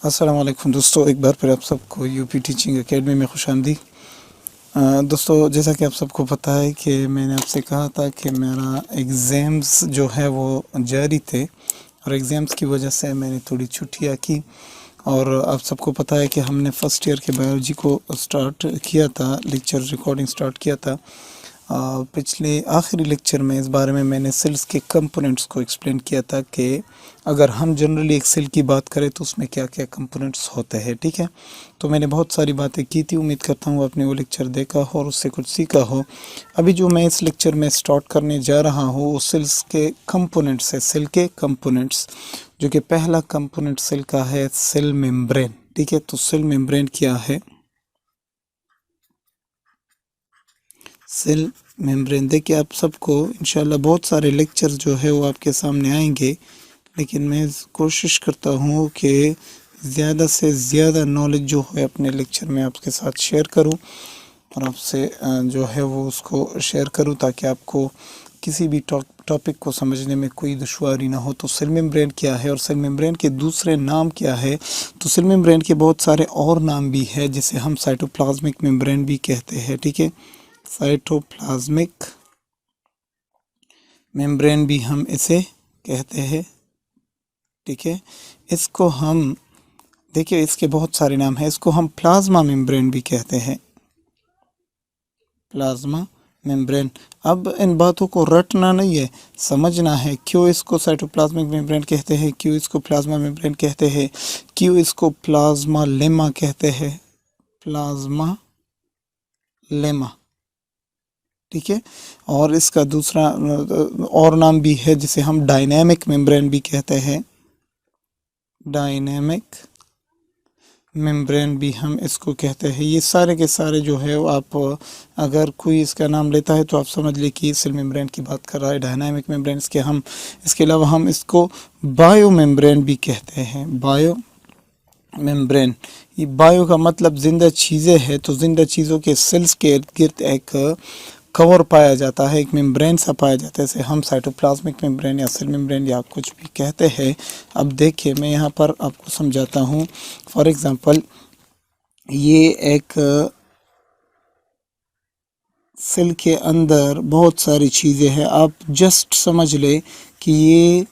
अस्सलाम वालेकुम दोस्तों, एक बार फिर आप सबको यूपी टीचिंग एकेडमी में खुशामदीद। दोस्तों, जैसा कि आप सबको पता है कि मैंने आपसे कहा था कि मेरा एग्ज़ाम्स जो है वो जारी थे और एग्ज़ाम्स की वजह से मैंने थोड़ी छुट्टियां की। और आप सबको पता है कि हमने फ़र्स्ट ईयर के बायोलॉजी को स्टार्ट किया था, लेक्चर रिकॉर्डिंग स्टार्ट किया था। पिछले आखिरी लेक्चर में इस बारे में मैंने सेल्स के कंपोनेंट्स को एक्सप्लेन किया था कि अगर हम जनरली एक सेल की बात करें तो उसमें क्या क्या कंपोनेंट्स होते हैं। ठीक है, तो मैंने बहुत सारी बातें की थी। उम्मीद करता हूँ आपने वो लेक्चर देखा हो और उससे कुछ सीखा हो। अभी जो मैं इस लेक्चर में स्टार्ट करने जा रहा हूँ वो सेल्स के कंपोनेंट्स है, सेल के कंपोनेंट्स, जो कि पहला कंपोनेंट सेल का है सेल मेम्ब्रेन। ठीक है, तो सेल मेम्ब्रेन क्या है? सेल मेम्ब्रेन देखिए, आप सबको इंशाल्लाह बहुत सारे लेक्चर जो है वो आपके सामने आएंगे, लेकिन मैं कोशिश करता हूँ कि ज़्यादा से ज़्यादा नॉलेज जो है अपने लेक्चर में आपके साथ शेयर करूँ और आपसे जो है वो उसको शेयर करूँ ताकि आपको किसी भी टॉपिक को समझने में कोई दुश्वारी ना हो। तो सेल मेम्ब्रेन क्या है और सेल मेम्ब्रेन के दूसरे नाम क्या है? तो सेल मेम्ब्रेन के बहुत सारे और नाम भी है, जिसे हम साइटोप्लाज्मिक मेम्ब्रेन भी कहते हैं। ठीक है, साइटोप्लाज्मिक मेम्ब्रेन भी हम इसे कहते हैं। ठीक है, इसको हम देखिए, इसके बहुत सारे नाम हैं। इसको हम प्लाज्मा मेम्ब्रेन भी कहते हैं, प्लाज्मा मेम्ब्रेन। अब इन बातों को रटना नहीं है, समझना है क्यों इसको साइटोप्लाज्मिक मेम्ब्रेन कहते हैं, क्यों इसको प्लाज्मा मेम्ब्रेन कहते हैं, क्यों इसको प्लाज्मा लेमा कहते हैं, प्लाज्मा लेमा। ठीक है, और इसका दूसरा और नाम भी है जिसे हम डायनेमिक मेम्ब्रेन भी कहते हैं, डायनेमिक मेम्ब्रेन भी हम इसको कहते हैं। ये सारे के सारे जो है आप अगर कोई इसका नाम लेता है तो आप समझ लीजिए कि सेल मेम्ब्रेन की बात कर रहा है, डायनामिक मेम्ब्रेन। इसके अलावा हम इसको बायो मेम्ब्रेन भी कहते हैं, बायो मेम्ब्रेन। ये बायो का मतलब जिंदा चीज़ें है, तो जिंदा चीज़ों के सेल्स के इर्द गिर्द एक कवर पाया जाता है, एक मेम्ब्रेन सा पाया जाता है, इसे हम साइटोप्लाज्मिक मेम्ब्रेन या सेल मेम्ब्रेन या कुछ भी कहते हैं। अब देखिए, मैं यहाँ पर आपको समझाता हूँ। फॉर एग्ज़ाम्पल, ये एक सेल के अंदर बहुत सारी चीज़ें हैं। आप जस्ट समझ ले कि ये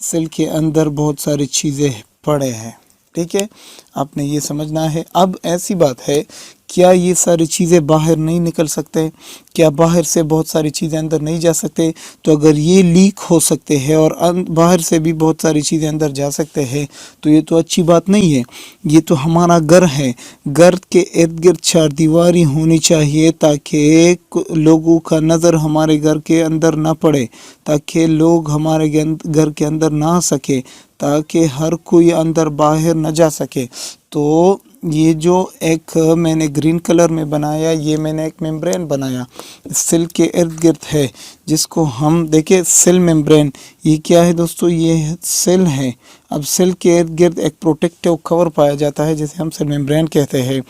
सेल के अंदर बहुत सारी चीज़ें पड़े हैं। ठीक है, आपने ये समझना है। अब ऐसी बात है, क्या ये सारी चीज़ें बाहर नहीं निकल सकते? क्या बाहर से बहुत सारी चीज़ें अंदर नहीं जा सकते? तो अगर ये लीक हो सकते हैं और बाहर से भी बहुत सारी चीज़ें अंदर जा सकते हैं तो ये तो अच्छी बात नहीं है। ये तो हमारा घर है, घर के इर्द गिर्द चारदीवारी होनी चाहिए ताकि लोगों का नज़र हमारे घर के अंदर ना पड़े, ताकि लोग हमारे घर के अंदर ना आ सके, ताकि हर कोई अंदर बाहर न जा सके। तो ये जो एक मैंने ग्रीन कलर में बनाया, ये मैंने एक मेम्ब्रेन बनाया, सेल के इर्द गिर्द है, जिसको हम देखिए सेल मेम्ब्रेन। ये क्या है दोस्तों? ये सेल है। अब सेल के इर्द गिर्द एक प्रोटेक्टिव कवर पाया जाता है जिसे हम सेल मेम्ब्रेन कहते हैं।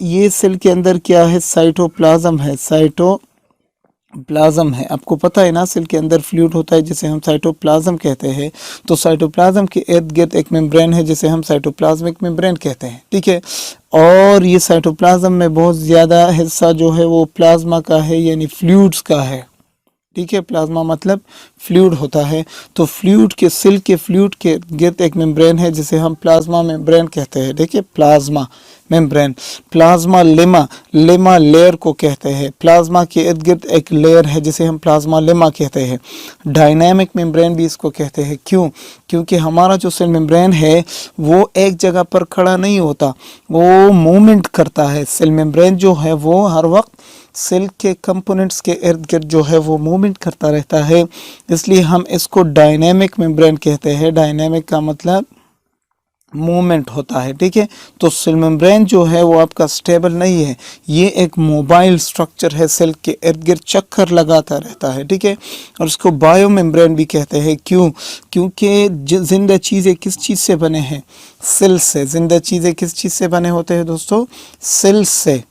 ये सेल के अंदर क्या है? साइटोप्लाज्म है, साइटोप्लाज्म है। आपको पता है ना, सेल के अंदर फ्लूइड होता है जिसे हम साइटोप्लाज्म कहते हैं। तो साइटोप्लाज्म के इर्द गिर्द एक मेम्ब्रेन है जिसे हम साइटोप्लाज्मिक मेम्ब्रेन कहते हैं। ठीक है, और ये साइटोप्लाज्म में बहुत ज़्यादा हिस्सा जो है वो प्लाज्मा का है, यानी फ्लूइड्स का है। ठीक है, प्लाज्मा मतलब फ्लूइड होता है। तो फ्लूइड के सेल के फ्लूइड के गिर्द एक मेम्ब्रेन है जिसे हम प्लाज्मा मेम्ब्रेन कहते हैं। देखिए, plasma membrane, plasma lemma, lemma layer को कहते हैं। प्लाज्मा के इर्द गिर्द एक लेयर है जिसे हम प्लाज्मा लेमा कहते हैं। डायनामिक मेम्ब्रेन भी इसको कहते हैं। क्यों? क्योंकि हमारा जो सेल मेम्ब्रेन है वो एक जगह पर खड़ा नहीं होता, वो मूवमेंट करता है। सेल मेम्ब्रेन जो है वो हर वक्त सेल के कंपोनेंट्स के इर्द गिर्द जो है वो मूवमेंट करता रहता है, इसलिए हम इसको डायनेमिक मेम्ब्रेन कहते हैं। डायनेमिक का मतलब मूवमेंट होता है। ठीक है, तो सेल मेम्ब्रेन जो है वो आपका स्टेबल नहीं है, ये एक मोबाइल स्ट्रक्चर है, सेल के इर्द गिर्द चक्कर लगाता रहता है। ठीक है, और इसको बायो मेम्ब्रेन भी कहते हैं। क्यों? क्योंकि जिंदा चीज़ें किस चीज़ से बने हैं? सेल से। जिंदा चीज़ें किस चीज़ से बने होते हैं दोस्तों? सेल से,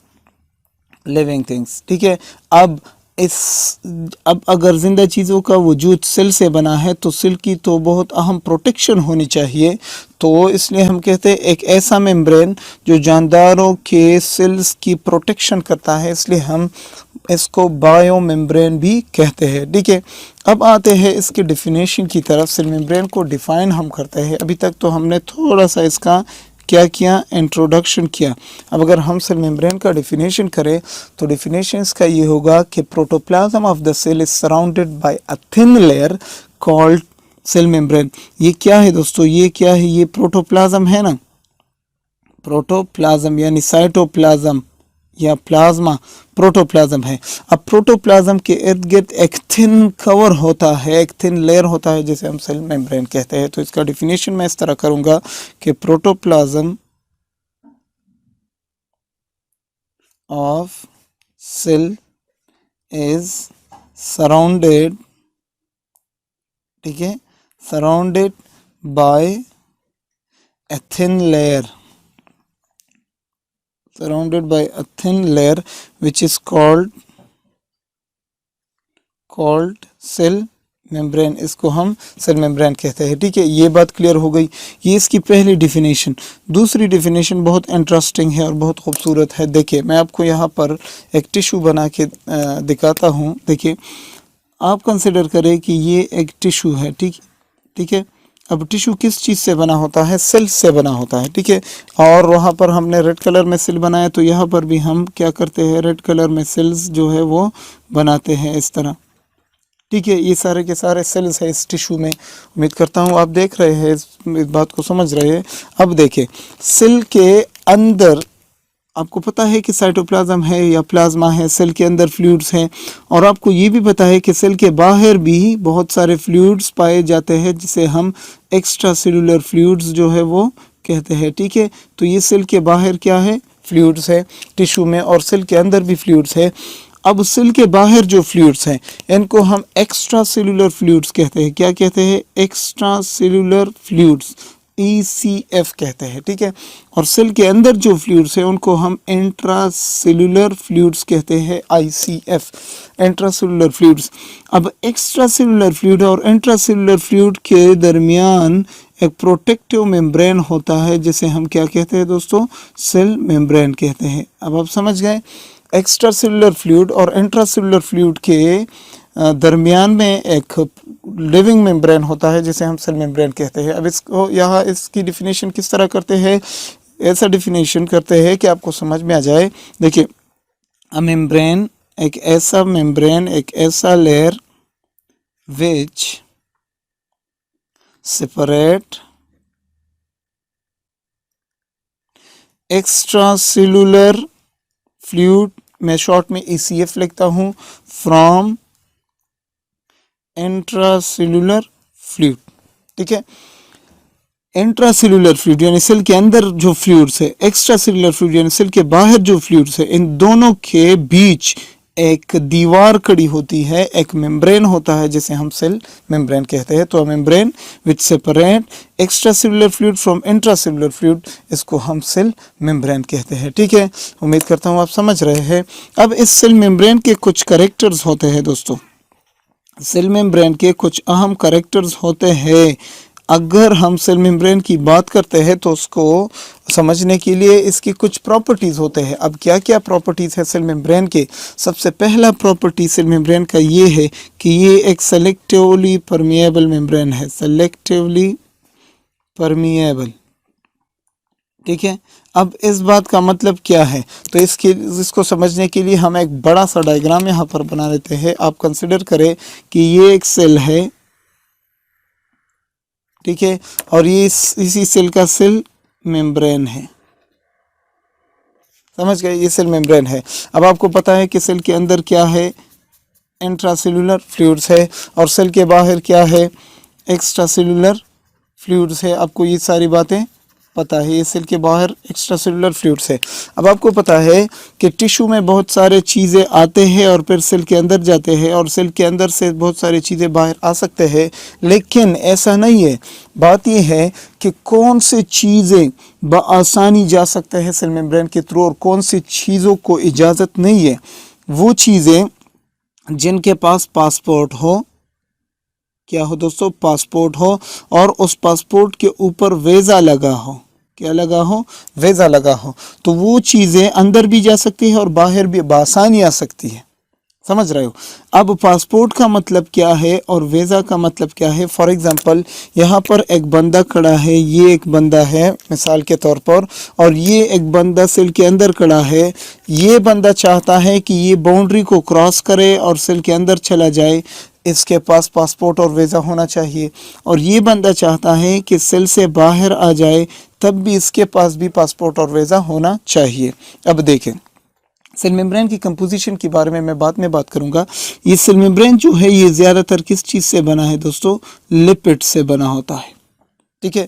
लिविंग थिंग्स। ठीक है, अब इस अब अगर ज़िंदा चीज़ों का वजूद सेल से बना है तो सेल की तो बहुत अहम प्रोटेक्शन होनी चाहिए। तो इसलिए हम कहते हैं एक ऐसा मेम्ब्रेन जो जानदारों के सेल्स की प्रोटेक्शन करता है, इसलिए हम इसको बायो मेम्ब्रेन भी कहते हैं। ठीक है, अब आते हैं इसके डिफिनेशन की तरफ। सेल मेम्ब्रेन को डिफ़ाइन हम करते हैं। अभी तक तो हमने थोड़ा सा इसका क्या किया, इंट्रोडक्शन किया। अब अगर हम सेल मेम्ब्रेन का डिफिनेशन करें तो डिफिनेशन इसका ये होगा कि protoplasm of the cell is surrounded by a thin layer called cell membrane. ये क्या है दोस्तों, ये क्या है, ये प्रोटोप्लाज्म है ना, प्रोटोप्लाज्म यानी साइटोप्लाज्म या प्लाज्मा प्रोटोप्लाज्म है। अब प्रोटोप्लाज्म के इर्द गिर्द एक थिन कवर होता है, एक थिन लेयर होता है जिसे हम सेल मेम्ब्रेन कहते हैं। तो इसका डिफिनेशन मैं इस तरह करूंगा कि protoplasm of cell is surrounded, ठीक है, surrounded by a thin layer, surrounded by a thin layer which is called cell membrane। इसको हम सेल मेम्ब्रेन कहते हैं। ठीक है, ये बात क्लियर हो गई। ये इसकी पहली डिफिनेशन। दूसरी डिफिनेशन बहुत इंटरेस्टिंग है और बहुत खूबसूरत है। देखिए, मैं आपको यहाँ पर एक टिश्यू बना के दिखाता हूँ। देखिए, आप कंसिडर करें कि ये एक टिश्यू है। ठीक है, अब टिश्यू किस चीज़ से बना होता है, सेल से बना होता है। ठीक है, और वहाँ पर हमने रेड कलर में सेल बनाया, तो यहाँ पर भी हम क्या करते हैं, रेड कलर में सेल्स जो है वो बनाते हैं इस तरह। ठीक है, ये सारे के सारे सेल्स है इस टिश्यू में। उम्मीद करता हूँ आप देख रहे हैं, इस बात को समझ रहे हैं। अब देखिए, सेल के अंदर आपको पता है कि साइटोप्लाज्म है या प्लाज्मा है, सेल के अंदर फ्लूइड्स हैं, और आपको ये भी पता है कि सेल के बाहर भी बहुत सारे फ्लूइड्स पाए जाते हैं जिसे हम एक्स्ट्रा सेलुलर फ्लूइड्स जो है वो कहते हैं। ठीक है, तो ये सेल के बाहर क्या है, फ्लूइड्स है टिश्यू में, और सेल के अंदर भी फ्लूइड्स है। अब सेल के बाहर जो फ्लूइड्स हैं इनको हम एक्स्ट्रा सेलुलर फ्लूइड्स कहते हैं। क्या कहते हैं, एक्स्ट्रा सेलुलर फ्लूइड्स, ECF कहते हैं। ठीक है, और सेल के अंदर जो फ्लूइड्स है उनको हम इंट्रासेलुलर फ्लूइड्स कहते हैं, ICF, इंट्रासेलुलर फ्लूइड्स। अब एक्स्ट्रा सेलुलर फ्लूइड और इंट्रासेलुलर फ्लूइड के दरमियान एक प्रोटेक्टिव मेम्ब्रेन होता है जिसे हम क्या कहते हैं दोस्तों, सेल मेम्ब्रेन कहते हैं। अब आप समझ गए, एक्स्ट्रा सेलुलर फ्लूइड और इंट्रासेलुलर फ्लूइड के दरमियान में एक लिविंग मेम्ब्रेन होता है जिसे हम सेल मेम्ब्रेन कहते हैं। अब इसको यहाँ इसकी डिफिनेशन किस तरह करते हैं, ऐसा डिफिनेशन करते हैं कि आपको समझ में आ जाए। देखिए, अ मेम्ब्रेन एक ऐसा मेम्ब्रेन, एक ऐसा layer which separate extra cellular fluid, मैं शॉर्ट में ECF लिखता हूँ, फ्रॉम इंट्रासेलुलर फ्लूइड। ठीक है, इंट्रासेलुलर फ्लूइड यानी सेल के अंदर जो फ्लूइड्स है, एक्स्ट्रा सेलुलर फ्लूइड यानी सेल के बाहर जो फ्लूइड्स है, इन दोनों के बीच एक दीवार खड़ी होती है, एक मेम्ब्रेन होता है जिसे हम सेल मेम्ब्रेन कहते हैं। तो membrane which separate extra cellular fluid from intracellular fluid, इसको हम सेल मेम्ब्रेन कहते हैं। ठीक है, उम्मीद करता हूँ आप समझ रहे हैं। अब इस सेल मेम्ब्रेन के कुछ कैरेक्टर्स होते हैं दोस्तों, सेल मेम्ब्रेन के कुछ अहम कैरेक्टर्स होते हैं। अगर हम सेल मेम्ब्रेन की बात करते हैं तो उसको समझने के लिए इसकी कुछ प्रॉपर्टीज़ होते हैं। अब क्या क्या प्रॉपर्टीज़ है सेल मेम्ब्रेन के, सबसे पहला प्रॉपर्टी सेल मेम्ब्रेन का ये है कि ये एक सेलेक्टिवली परमिएबल मेम्ब्रेन है, सेलेक्टिवली परमिएबल। ठीक है, अब इस बात का मतलब क्या है, तो इसको समझने के लिए हम एक बड़ा सा डायग्राम यहाँ पर बना लेते हैं। आप कंसिडर करें कि ये एक सेल है, ठीक है, और ये इसी सेल का सेल मेम्ब्रेन है। समझ गए, ये सेल मेम्ब्रेन है। अब आपको पता है कि सेल के अंदर क्या है, इंट्रासेलुलर फ्लूइड्स है, और सेल के बाहर क्या है, एक्स्ट्रा सेलुलर फ्लूइड्स है। आपको ये सारी बातें पता है, ये सेल के बाहर एक्स्ट्रा सेलुलर फ्लूइड्स है। अब आपको पता है कि टिश्यू में बहुत सारे चीज़ें आते हैं और फिर सेल के अंदर जाते हैं, और सेल के अंदर से बहुत सारी चीज़ें बाहर आ सकते हैं, लेकिन ऐसा नहीं है। बात यह है कि कौन सी चीज़ें बआसानी जा सकते हैं सेल मेम्ब्रेन के थ्रू और कौन सी चीज़ों को इजाज़त नहीं है। वो चीज़ें जिनके पास पासपोर्ट हो, क्या हो दोस्तों, पासपोर्ट हो, और उस पासपोर्ट के ऊपर वीज़ा लगा हो, क्या लगा हो, वीज़ा लगा हो, तो वो चीज़ें अंदर भी जा सकती है और बाहर भी बआसानी आ सकती है। समझ रहे हो। अब पासपोर्ट का मतलब क्या है और वीज़ा का मतलब क्या है। फॉर एग्जांपल यहाँ पर एक बंदा खड़ा है, ये एक बंदा है मिसाल के तौर पर, और ये एक बंदा सेल के अंदर खड़ा है। ये बंदा चाहता है कि ये बाउंड्री को क्रॉस करे और सेल के अंदर चला जाए, इसके पास पासपोर्ट और वीज़ा होना चाहिए। और ये बंदा चाहता है कि सेल से बाहर आ जाए, तब भी इसके पास भी पासपोर्ट और वीज़ा होना चाहिए। अब देखें, सेल मेम्ब्रेन की कंपोजिशन के बारे में मैं बाद में बात करूंगा। ये सेल मेम्ब्रेन जो है ये ज़्यादातर किस चीज़ से बना है दोस्तों, लिपिड से बना होता है। ठीक है।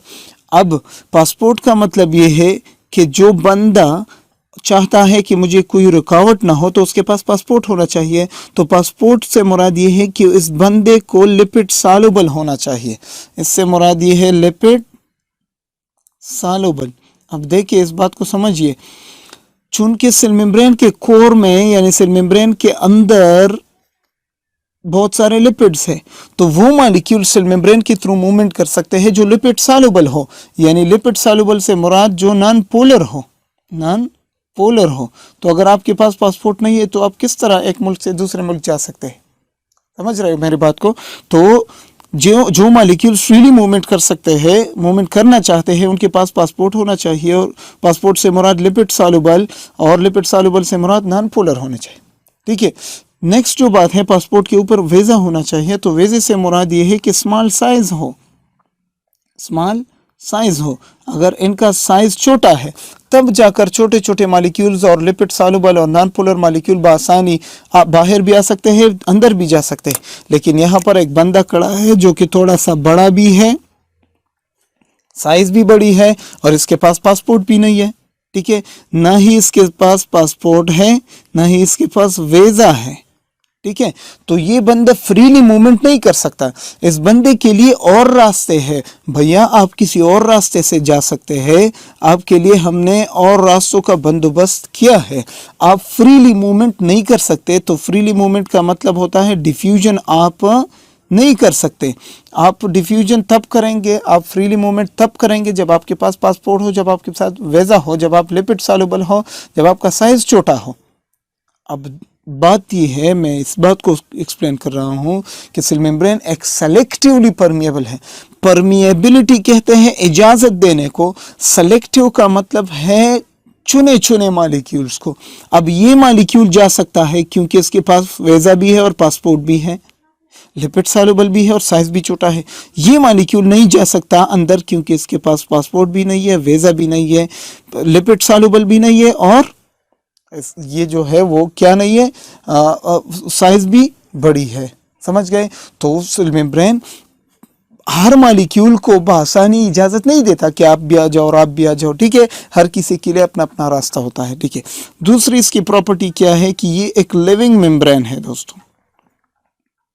अब पासपोर्ट का मतलब ये है कि जो बंदा चाहता है कि मुझे कोई रुकावट ना हो तो उसके पास पासपोर्ट होना चाहिए। तो पासपोर्ट से मुराद ये है कि इस बंदे को लिपिड सॉल्युबल होना चाहिए। इससे मुराद ये है लिपिड सॉल्युबल। अब देखिए इस बात को समझिए, चूंकि सेल मेम्ब्रेन के कोर में यानी सेल मेम्ब्रेन के अंदर बहुत सारे लिपिड्स है, तो वो मॉलिक्यूल सेल मेम्ब्रेन के थ्रू मूवमेंट कर सकते हैं जो लिपिड सॉल्युबल हो। यानी लिपिड सॉल्युबल से मुराद जो नॉन पोलर हो, नॉन पोलर हो। तो अगर आपके पास पासपोर्ट नहीं है तो आप किस तरह एक मुल्क से दूसरे मुल्क जा सकते हैं। समझ रहे हो मेरी बात को। तो जो मॉलिक्यूल्स फ्रीली मूवमेंट कर सकते हैं, मूवमेंट करना चाहते हैं, उनके पास पासपोर्ट होना चाहिए। और पासपोर्ट से मुराद लिपिड सॉल्युबल, और लिपिड सॉल्युबल से मुराद नॉन पोलर होने चाहिए। ठीक है। नेक्स्ट जो बात है, पासपोर्ट के ऊपर वीज़ा होना चाहिए। तो वीज़े से मुराद ये है कि स्मॉल साइज हो, स्मॉल साइज हो। अगर इनका साइज छोटा है तब जाकर छोटे छोटे मॉलिक्यूल्स और लिपिड सॉल्युबल और नॉन पोलर मॉलिक्यूल बआसानी बाहर भी आ सकते हैं, अंदर भी जा सकते हैं। लेकिन यहाँ पर एक बंदा खड़ा है जो कि थोड़ा सा बड़ा भी है, साइज भी बड़ी है, और इसके पास पासपोर्ट भी नहीं है। ठीक है। ना ही इसके पास पासपोर्ट है, ना ही इसके पास वीज़ा है। ठीक है। तो ये बंदा फ्रीली मूवमेंट नहीं कर सकता। इस बंदे के लिए और रास्ते हैं। भैया आप किसी और रास्ते से जा सकते हैं, आपके लिए हमने और रास्तों का बंदोबस्त किया है। आप फ्रीली मूवमेंट नहीं कर सकते। तो फ्रीली मूवमेंट का मतलब होता है डिफ्यूजन आप नहीं कर सकते। आप डिफ्यूजन तब करेंगे, आप फ्रीली मूवमेंट तब करेंगे जब आपके पास पासपोर्ट हो, जब आपके साथ वीज़ा हो, जब आप लिपिड सॉल्युबल हो, जब आपका साइज छोटा हो। अब बात यह है, मैं इस बात को एक्सप्लेन कर रहा हूँ कि सेल मेम्ब्रेन एक सेलेक्टिवली परमिएबल है। परमिएबिलिटी कहते हैं इजाज़त देने को, सेलेक्टिव का मतलब है चुने चुने मॉलिक्यूल्स को। अब ये मॉलिक्यूल जा सकता है क्योंकि इसके पास वीज़ा भी है और पासपोर्ट भी है, लिपिड सॉल्युबल भी है और साइज भी छोटा है। ये मॉलिक्यूल नहीं जा सकता अंदर क्योंकि इसके पास पासपोर्ट भी नहीं है, वीज़ा भी नहीं है, लिपिड सॉल्युबल भी नहीं है, और ये जो है वो क्या नहीं है, साइज भी बड़ी है। समझ गए। तो सेल मेम्ब्रेन हर मॉलिक्यूल को बआसानी इजाज़त नहीं देता कि आप भी आ जाओ और आप भी आ जाओ। ठीक है। हर किसी के लिए अपना अपना रास्ता होता है। ठीक है। दूसरी इसकी प्रॉपर्टी क्या है कि ये एक लिविंग मेम्ब्रेन है दोस्तों,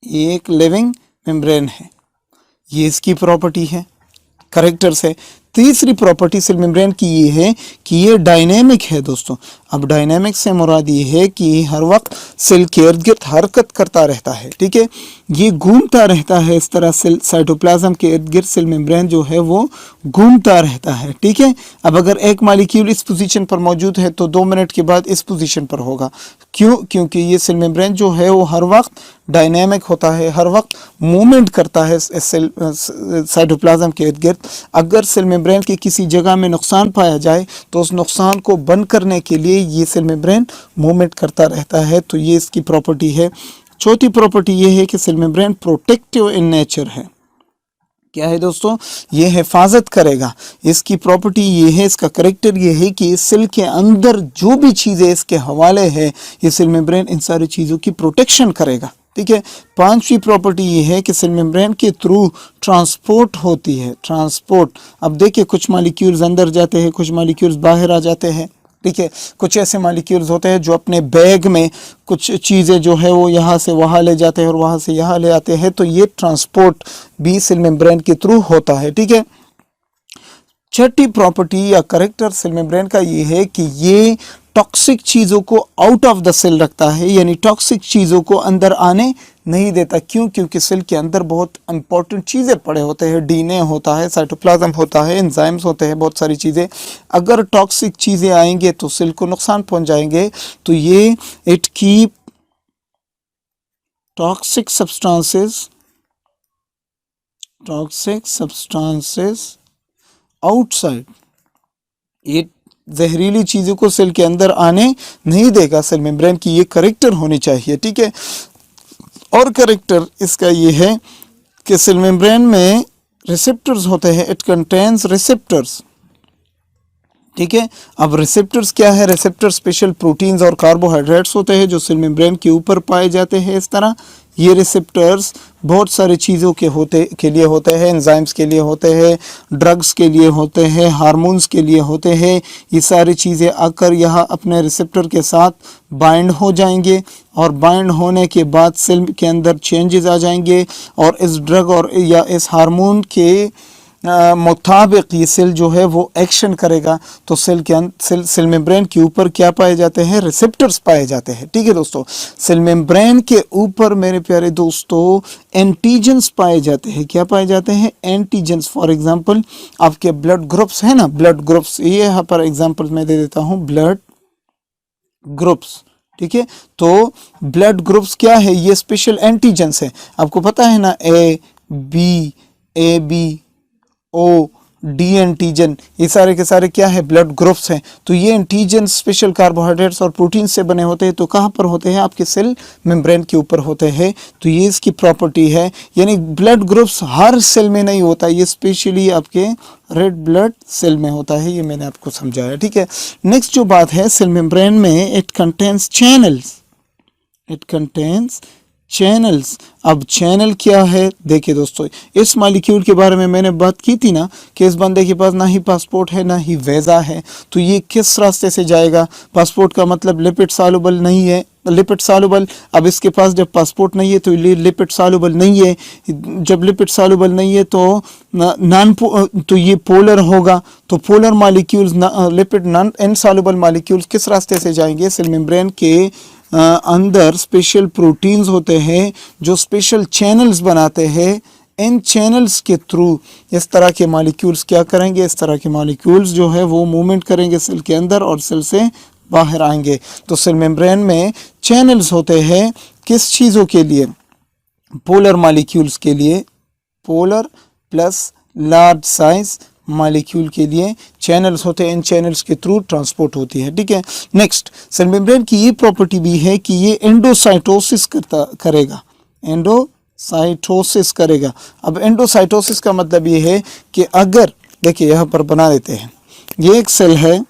ये एक लिविंग मेम्ब्रेन है। ये इसकी प्रॉपर्टी है, करेक्टर्स है। तीसरी प्रॉपर्टी सेल मेम्ब्रेन की ये है कि ये डायनेमिक है दोस्तों। अब डायनेमिक से मुराद ये है कि हर वक्त सेल के इर्द गिर्द हरकत करता रहता है। ठीक है। ये घूमता रहता है, इस तरह सेल साइटोप्लाज्म के इर्द गिर्द सेल मेम्ब्रेन जो है वो घूमता रहता है। ठीक है। अब अगर एक मॉलिक्यूल इस पोजीशन पर मौजूद है तो 2 मिनट के बाद इस पोजीशन पर होगा। क्यों? क्योंकि ये सेल मेम्ब्रेन जो है वो हर वक्त डायनेमिक होता है, हर वक्त मूवमेंट करता है सेल साइटोप्लाज्म के इर्द गिर्द। अगर सेल मेम्ब्रेन के किसी जगह में नुकसान पाया जाए तो उस नुकसान को बंद करने के लिए ये सेल मेम्ब्रेन मूवमेंट करता रहता है। तो ये इसकी प्रॉपर्टी है। चौथी प्रॉपर्टी ये है कि cell membrane protective in nature है। क्या है दोस्तों? ये हिफाजत करेगा। इसकी प्रॉपर्टी ये है, इसका करेक्टर ये है कि इस सेल के अंदर जो भी चीज़ें इसके हवाले है, ये सेल मेम्ब्रेन इन सारी चीज़ों की प्रोटेक्शन करेगा। ठीक है। पांचवी प्रॉपर्टी ये है कि सेल मेम्ब्रेन के थ्रू ट्रांसपोर्ट होती है। ट्रांसपोर्ट, अब देखिए कुछ मॉलिक्यूल्स अंदर जाते हैं, कुछ मॉलिक्यूल्स बाहर आ जाते हैं। ठीक है। कुछ ऐसे मॉलिक्यूल्स होते हैं जो अपने बैग में कुछ चीज़ें जो है वो यहाँ से वहाँ ले जाते हैं और वहाँ से यहाँ ले आते हैं। तो ये ट्रांसपोर्ट भी सेल मेम्ब्रेन के थ्रू होता है। ठीक है। छठी प्रॉपर्टी या करेक्टर सेल मेम्ब्रेन का ये है कि ये टॉक्सिक चीज़ों को आउट ऑफ द सेल रखता है, यानी टॉक्सिक चीज़ों को अंदर आने नहीं देता। क्यों? क्योंकि सेल के अंदर बहुत इंपॉर्टेंट चीज़ें पड़े होते हैं, डीएनए होता है, साइटोप्लाज्म होता है, एंजाइम्स होते हैं, बहुत सारी चीज़ें। अगर टॉक्सिक चीज़ें आएंगे तो सेल को नुकसान पहुंचाएंगे। तो ये it keep toxic substances outside. ये जहरीली चीज़ों को सेल के अंदर आने नहीं देगा। सेल मेम्ब्रेन की ये करेक्टर होनी चाहिए, ठीक है। और करेक्टर इसका ये है कि सेल मेम्ब्रेन में रिसेप्टर्स होते हैं, इट कंटेन्स रिसेप्टर्स, ठीक है। अब रिसेप्टर्स क्या है? रिसेप्टर स्पेशल प्रोटीन्स और कार्बोहाइड्रेट्स होते हैं जो सेल मेम्ब्रेन के ऊपर पाए जाते हैं। इस तरह ये रिसेप्टर्स बहुत सारी चीज़ों के लिए होते हैं, एंजाइम्स के लिए होते हैं, ड्रग्स के लिए होते हैं, हार्मोन्स के लिए होते हैं। ये सारी चीज़ें आकर यहाँ अपने रिसेप्टर के साथ बाइंड हो जाएंगे और बाइंड होने के बाद सेल के अंदर चेंजेस आ जाएंगे और इस ड्रग और या इस हार्मोन के मुताबिक ये सेल जो है वो एक्शन करेगा। तो सेल मेम्ब्रेन के ऊपर क्या पाए जाते हैं? रिसेप्टर्स पाए जाते हैं, ठीक है दोस्तों। सेल मेम्ब्रेन के ऊपर मेरे प्यारे दोस्तों एंटीजेंस पाए जाते हैं। क्या पाए जाते हैं? एंटीजेंस। फॉर एग्जांपल आपके ब्लड ग्रुप्स है ना, ब्लड ग्रुप्स, ये यहाँ पर एग्जांपल मैं दे देता हूँ, ब्लड ग्रुप्स, ठीक है। तो ब्लड ग्रुप्स क्या है? ये स्पेशल एंटीजेंस है, आपको पता है ना, A B O D antigen, ये सारे के सारे क्या है? ब्लड ग्रुप्स हैं। तो ये एंटीजन स्पेशल कार्बोहाइड्रेट्स और प्रोटीन से बने होते हैं। तो कहाँ पर होते हैं? आपके सेल मेम्ब्रेन के ऊपर होते हैं। तो ये इसकी प्रॉपर्टी है, यानी ब्लड ग्रुप्स हर सेल में नहीं होता, ये स्पेशली आपके रेड ब्लड सेल में होता है। ये मैंने आपको समझाया, ठीक है। नेक्स्ट जो बात है, सेल मेम्ब्रेन में इट कंटेन्स चैनल्स। अब चैनल क्या है? देखिए दोस्तों, इस मॉलिक्यूल के बारे में मैंने बात की थी ना कि इस बंदे के पास ना ही पासपोर्ट है ना ही वीज़ा है। तो ये किस रास्ते से जाएगा? पासपोर्ट का मतलब लिपिड सॉल्युबल नहीं है, लिपिड सॉल्युबल। अब इसके पास जब पासपोर्ट नहीं है तो लिपिड सॉल्युबल नहीं है। जब लिपिड सॉल्युबल नहीं है तो ये पोलर होगा। तो polar molecules, lipid non insoluble molecules किस रास्ते से जाएंगे? सेल मेम्ब्रेन के अंदर स्पेशल प्रोटीन्स होते हैं जो स्पेशल चैनल्स बनाते हैं। इन चैनल्स के थ्रू इस तरह के मॉलिक्यूल्स क्या करेंगे? इस तरह के मॉलिक्यूल्स जो है वो मूवमेंट करेंगे सेल के अंदर और सेल से बाहर आएंगे। तो सेल मेम्ब्रेन में चैनल्स होते हैं किस चीज़ों के लिए? पोलर मॉलिक्यूल्स के लिए, polar plus large size molecule के लिए चैनल्स होते हैं। इन चैनल्स के थ्रू ट्रांसपोर्ट होती है, ठीक है। नेक्स्ट, सेल मेम्ब्रेन की ये प्रॉपर्टी भी है कि ये एंडोसाइटोसिस करेगा, एंडोसाइटोसिस करेगा। अब एंडोसाइटोसिस का मतलब ये है कि अगर, देखिए यहाँ पर बना देते हैं, ये एक सेल है,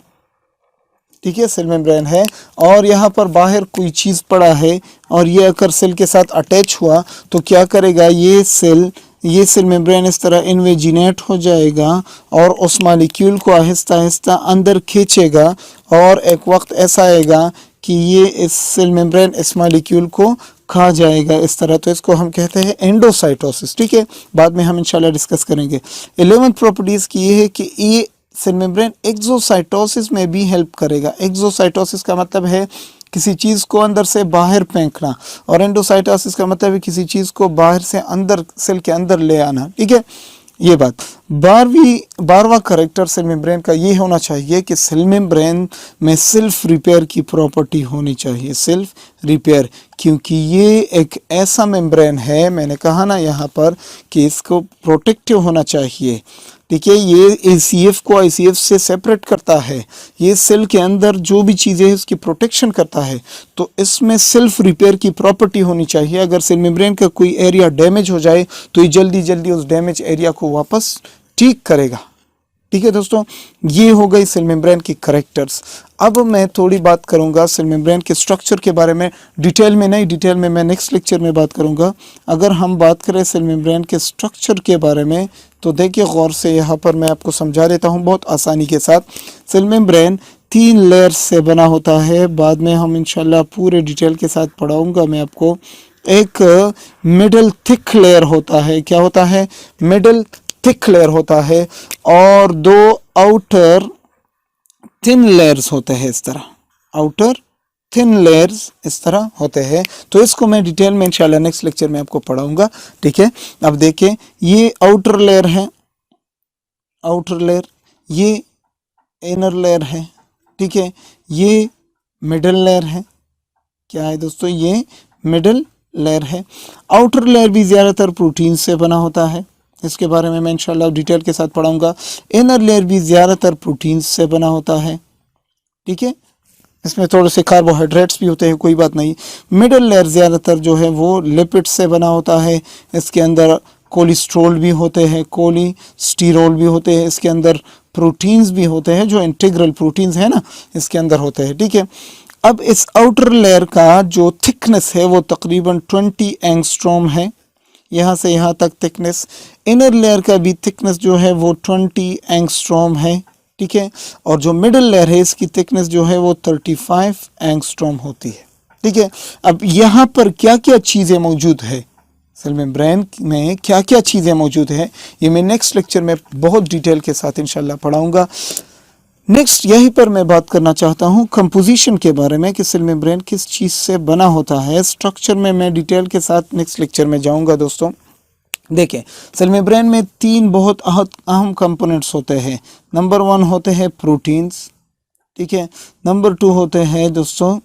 ठीक है, सेल मेम्ब्रेन है, और यहाँ पर बाहर कोई चीज़ पड़ा है और ये अगर सेल के साथ अटैच हुआ तो क्या करेगा? ये सेल मेम्ब्रेन इस तरह इन्वेजिनेट हो जाएगा और उस मॉलिक्यूल को आहिस्ता आहिस्ता अंदर खींचेगा और एक वक्त ऐसा आएगा कि ये इस सेल मेम्ब्रेन इस मॉलिक्यूल को खा जाएगा इस तरह। तो इसको हम कहते हैं एंडोसाइटोसिस, ठीक है। बाद में हम इंशाल्लाह डिस्कस करेंगे। 11th प्रॉपर्टीज़ की ये है कि ये सेल मेम्ब्रेन एक्सोसाइटोसिस में भी हेल्प करेगा। एक्सोसाइटोसिस का मतलब है किसी चीज़ को अंदर से बाहर फेंकना, और एंडोसाइटोसिस का मतलब है किसी चीज़ को बाहर से अंदर सेल के अंदर ले आना, ठीक है। ये बात 12वां करेक्टर सेल मेम्ब्रेन का ये होना चाहिए कि सेल मेम्ब्रेन में सेल्फ रिपेयर की प्रॉपर्टी होनी चाहिए, सेल्फ रिपेयर, क्योंकि ये एक ऐसा मेम्ब्रेन है, मैंने कहा ना यहाँ पर कि इसको प्रोटेक्टिव होना चाहिए, ठीक है। ये ACF को ICF से सेपरेट करता है, ये सेल के अंदर जो भी चीज़ें हैं उसकी प्रोटेक्शन करता है। तो इसमें सेल्फ रिपेयर की प्रॉपर्टी होनी चाहिए। अगर सेल मेम्ब्रेन का कोई एरिया डैमेज हो जाए तो ये जल्दी जल्दी उस डैमेज एरिया को वापस ठीक करेगा, ठीक है दोस्तों। ये हो गई सेल मेम्ब्रेन की करेक्टर्स। अब मैं थोड़ी बात करूंगा सेल मेम्ब्रेन के स्ट्रक्चर के बारे में, डिटेल में नहीं, डिटेल में मैं नेक्स्ट लेक्चर में बात करूंगा। अगर हम बात करें सेल मेम्ब्रेन के स्ट्रक्चर के बारे में तो देखिए गौर से, यहाँ पर मैं आपको समझा देता हूँ बहुत आसानी के साथ। सेल मेम्ब्रेन 3 लेयर्स से बना होता है, बाद में हम इंशाल्लाह पूरे डिटेल के साथ पढ़ाऊँगा मैं आपको। एक मिडल थिक लेयर होता है, क्या होता है? मिडल थिक लेयर होता है, और 2 आउटर थिन लेयर्स होते हैं इस तरह, आउटर थिन लेयर्स इस तरह होते हैं। तो इसको मैं डिटेल में इंशाल्लाह नेक्स्ट लेक्चर में आपको पढ़ाऊंगा, ठीक है। अब देखिए ये आउटर लेयर है, आउटर लेयर, ये इनर लेयर है, ठीक है, ये मिडल लेयर है, क्या है दोस्तों, ये मिडल लेयर है। आउटर लेयर भी ज़्यादातर प्रोटीन से बना होता है, इसके बारे में मैं इंशाल्लाह डिटेल के साथ पढ़ाऊंगा। इनर लेयर भी ज़्यादातर प्रोटीन से बना होता है, ठीक है, इसमें थोड़े से कार्बोहाइड्रेट्स भी होते हैं, कोई बात नहीं। मिडल लेयर ज़्यादातर जो है वो लिपिड से बना होता है, इसके अंदर कोलेस्ट्रॉल भी होते हैं, कोलेस्टेरॉल भी होते हैं, इसके अंदर प्रोटीन्स भी होते हैं, जो इंटीग्रल प्रोटीन्स है ना, इसके अंदर होते हैं, ठीक है। अब इस आउटर लेयर का जो थिकनेस है वो तकरीबन 20 एंगस्ट्रॉम है, यहाँ से यहाँ तक थिकनेस। इनर लेयर का भी थिकनेस जो है वो 20 एंगस्ट्रॉम है, ठीक है, और जो मिडल लेयर है इसकी थिकनेस जो है वो 35 एंगस्ट्रॉम होती है, ठीक है। अब यहाँ पर क्या क्या चीज़ें मौजूद है, सेल मेम्ब्रेन में क्या क्या चीज़ें मौजूद है, ये मैं नेक्स्ट लेक्चर में बहुत डिटेल के साथ इंशाल्लाह पढ़ाऊंगा। नेक्स्ट यहीं पर मैं बात करना चाहता हूँ कंपोजिशन के बारे में कि सेल मेम्ब्रेन किस चीज़ से बना होता है। स्ट्रक्चर में मैं डिटेल के साथ नेक्स्ट लेक्चर में जाऊँगा दोस्तों। देखें, सेल मेम्ब्रेन में 3 बहुत अहम कंपोनेंट्स होते हैं। नंबर 1 होते हैं प्रोटीन्स, ठीक है, नंबर 2 होते हैं दोस्तों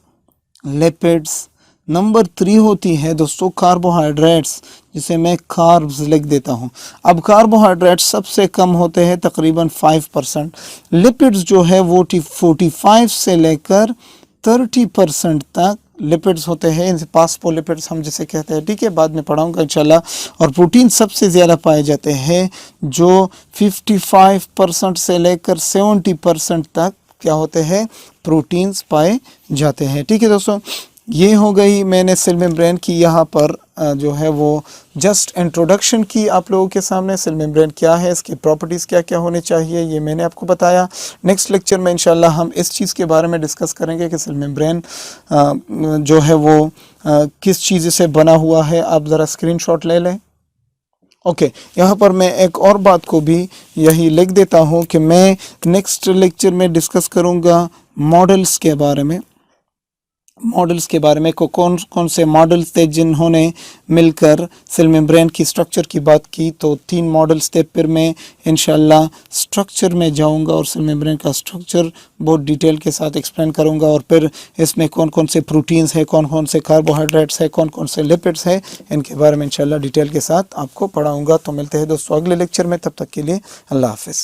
लिपिड्स, नंबर 3 होती है दोस्तों कार्बोहाइड्रेट्स, जिसे मैं कार्ब्स लिख देता हूँ। अब कार्बोहाइड्रेट्स सबसे कम होते हैं तकरीबन 5%, लिपिड्स जो है वो 45 से लेकर 30% तक लिपिड्स होते हैं, इनसे फास्फोलिपिड्स हम जिसे कहते हैं, ठीक है, बाद में पढ़ाऊंगा इंशाल्लाह। और प्रोटीन सबसे ज़्यादा पाए जाते हैं, जो 55% से लेकर 70% तक क्या होते हैं, प्रोटीन्स पाए जाते हैं, ठीक है दोस्तों। ये हो गई मैंने सेल मेम्ब्रेन की यहाँ पर जो है वो जस्ट इंट्रोडक्शन की आप लोगों के सामने। सेल मेम्ब्रेन क्या है, इसकी प्रॉपर्टीज़ क्या क्या होने चाहिए, ये मैंने आपको बताया। नेक्स्ट लेक्चर में इंशाल्लाह हम इस चीज़ के बारे में डिस्कस करेंगे कि सेल मेम्ब्रेन जो है वो किस चीज़ से बना हुआ है। आप ज़रा स्क्रीनशॉट ले लें। ओके, यहाँ पर मैं एक और बात को भी यही लिख देता हूँ कि मैं नेक्स्ट लेक्चर में डिस्कस करूँगा मॉडल्स के बारे में। मॉडल्स के बारे में कौन कौन से मॉडल्स थे जिन्होंने मिलकर सेल मेम्ब्रेन की स्ट्रक्चर की बात की, तो 3 मॉडल्स थे। फिर मैं इंशाल्लाह स्ट्रक्चर में जाऊंगा और सेल मेम्ब्रेन का स्ट्रक्चर बहुत डिटेल के साथ एक्सप्लेन करूंगा, और फिर इसमें कौन कौन से प्रोटीन्स है, कौन कौन से कार्बोहाइड्रेट्स है, कौन कौन से लिपिड्स है, इनके बारे में इंशाल्लाह डिटेल के साथ आपको पढ़ाऊँगा। तो मिलते हैं दोस्तों अगले लेक्चर में, तब तक के लिए अल्लाह हाफिज़।